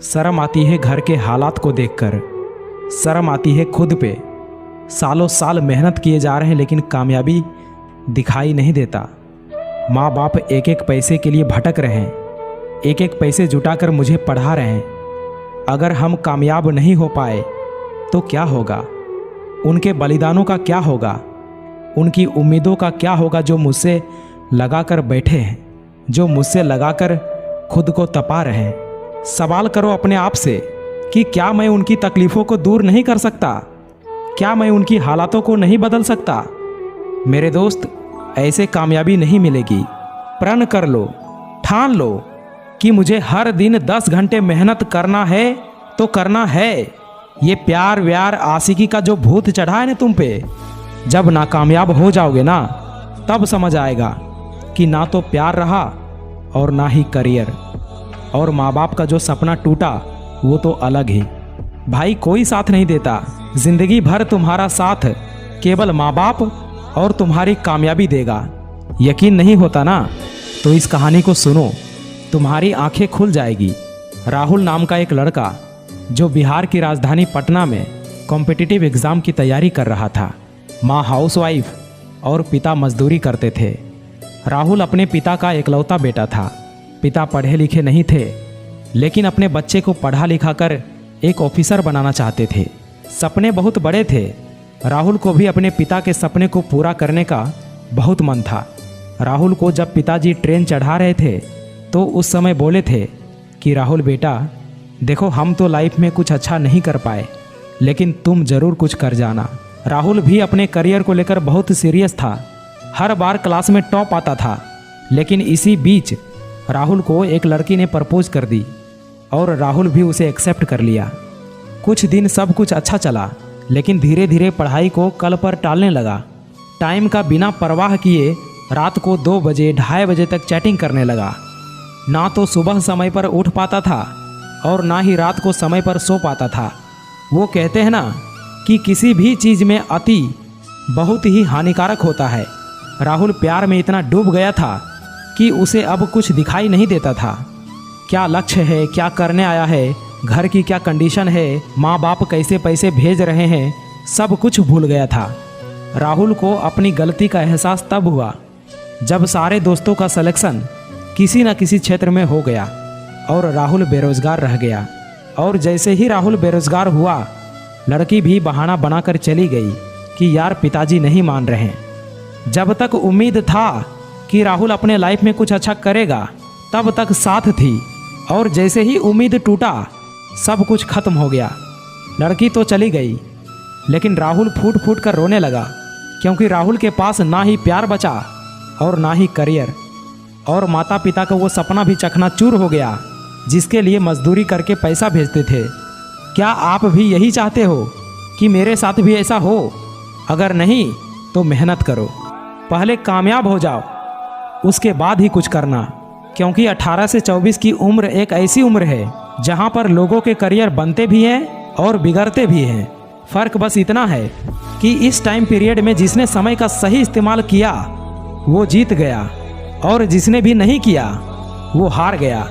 शर्म आती है घर के हालात को देखकर, शर्म आती है खुद पे। सालों साल मेहनत किए जा रहे हैं लेकिन कामयाबी दिखाई नहीं देता। माँ बाप एक एक पैसे के लिए भटक रहे हैं, एक एक पैसे जुटाकर मुझे पढ़ा रहे हैं। अगर हम कामयाब नहीं हो पाए तो क्या होगा? उनके बलिदानों का क्या होगा? उनकी उम्मीदों का क्या होगा जो मुझसे लगाकर बैठे हैं, जो मुझसे लगाकर खुद को तपा रहे हैं। सवाल करो अपने आप से कि क्या मैं उनकी तकलीफ़ों को दूर नहीं कर सकता? क्या मैं उनकी हालातों को नहीं बदल सकता? मेरे दोस्त, ऐसे कामयाबी नहीं मिलेगी। प्रण कर लो, ठान लो कि मुझे हर दिन 10 घंटे मेहनत करना है तो करना है। ये प्यार व्यार आशिकी का जो भूत चढ़ा है ना तुम पे, जब नाकामयाब हो जाओगे ना तब समझ आएगा कि ना तो प्यार रहा और ना ही करियर। और माँ बाप का जो सपना टूटा वो तो अलग ही। भाई कोई साथ नहीं देता, जिंदगी भर तुम्हारा साथ केवल माँ बाप और तुम्हारी कामयाबी देगा। यकीन नहीं होता ना तो इस कहानी को सुनो, तुम्हारी आंखें खुल जाएगी। राहुल नाम का एक लड़का जो बिहार की राजधानी पटना में कॉम्पिटिटिव एग्ज़ाम की तैयारी कर रहा था। माँ हाउसवाइफ और पिता मजदूरी करते थे। राहुल अपने पिता का एकलौता बेटा था। पिता पढ़े लिखे नहीं थे लेकिन अपने बच्चे को पढ़ा लिखा कर एक ऑफिसर बनाना चाहते थे। सपने बहुत बड़े थे। राहुल को भी अपने पिता के सपने को पूरा करने का बहुत मन था। राहुल को जब पिताजी ट्रेन चढ़ा रहे थे तो उस समय बोले थे कि राहुल बेटा देखो, हम तो लाइफ में कुछ अच्छा नहीं कर पाए लेकिन तुम ज़रूर कुछ कर जाना। राहुल भी अपने करियर को लेकर बहुत सीरियस था। हर बार क्लास में टॉप आता था। लेकिन इसी बीच राहुल को एक लड़की ने प्रपोज कर दी और राहुल भी उसे एक्सेप्ट कर लिया। कुछ दिन सब कुछ अच्छा चला लेकिन धीरे धीरे पढ़ाई को कल पर टालने लगा। टाइम का बिना परवाह किए रात को 2 बजे 2:30 बजे तक चैटिंग करने लगा। ना तो सुबह समय पर उठ पाता था और ना ही रात को समय पर सो पाता था। वो कहते हैं ना कि किसी भी चीज़ में अति बहुत ही हानिकारक होता है। राहुल प्यार में इतना डूब गया था कि उसे अब कुछ दिखाई नहीं देता था। क्या लक्ष्य है, क्या करने आया है, घर की क्या कंडीशन है, माँ बाप कैसे पैसे भेज रहे हैं, सब कुछ भूल गया था। राहुल को अपनी गलती का एहसास तब हुआ जब सारे दोस्तों का सिलेक्शन किसी न किसी क्षेत्र में हो गया और राहुल बेरोजगार रह गया। और जैसे ही राहुल बेरोजगार हुआ, लड़की भी बहाना बनाकर चली गई कि यार पिताजी नहीं मान रहे। जब तक उम्मीद था कि राहुल अपने लाइफ में कुछ अच्छा करेगा तब तक साथ थी, और जैसे ही उम्मीद टूटा सब कुछ खत्म हो गया। लड़की तो चली गई लेकिन राहुल फूट फूट कर रोने लगा क्योंकि राहुल के पास ना ही प्यार बचा और ना ही करियर। और माता पिता का वो सपना भी चकनाचूर हो गया जिसके लिए मजदूरी करके पैसा भेजते थे। क्या आप भी यही चाहते हो कि मेरे साथ भी ऐसा हो? अगर नहीं तो मेहनत करो, पहले कामयाब हो जाओ, उसके बाद ही कुछ करना। क्योंकि 18 से 24 की उम्र एक ऐसी उम्र है जहां पर लोगों के करियर बनते भी हैं और बिगड़ते भी हैं। फ़र्क बस इतना है कि इस टाइम पीरियड में जिसने समय का सही इस्तेमाल किया वो जीत गया और जिसने भी नहीं किया वो हार गया।